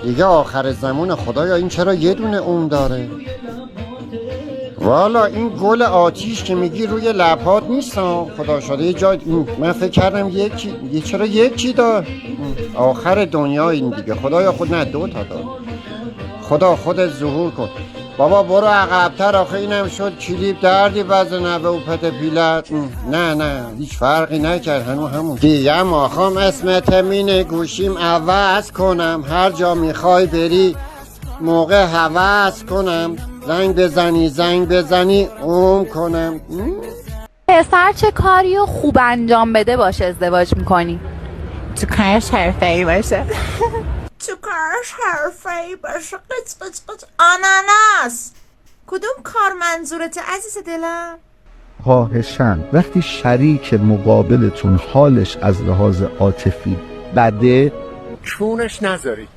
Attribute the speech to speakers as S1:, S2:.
S1: دیگه آخر زمان خدایا این چرا یه دونه اون داره؟ والا این گل آتیش که میگی روی لبات نیست خدا شده یه جای من فکر کردم یکی چرا یکی دار؟ آخر دنیا این دیگه خدایا خود نه 2 تا دار. خدا خودت ظهور کن. بابا برو عقب‌تر آخه اینم شد کلیپ دردی وزنه و پت پیلت. نه هیچ فرقی نکرد همون دیگه ماخام اسمت مینه گوشیم عوض کنم هر جا میخوای بری موقع هوس کنم زنگ بزنی کنم.
S2: پسر چه کاری و خوب انجام بده باشه ازدواج میکنی؟
S3: تو کارش حرفه‌ای باشه.
S4: تو کارش حرفه‌ای باشه. قط آناناس. کدوم کار منظورت عزیز دلم؟
S5: خواهشاً وقتی شریک مقابلتون حالش از لحاظ عاطفی بده
S6: چونش نذاری.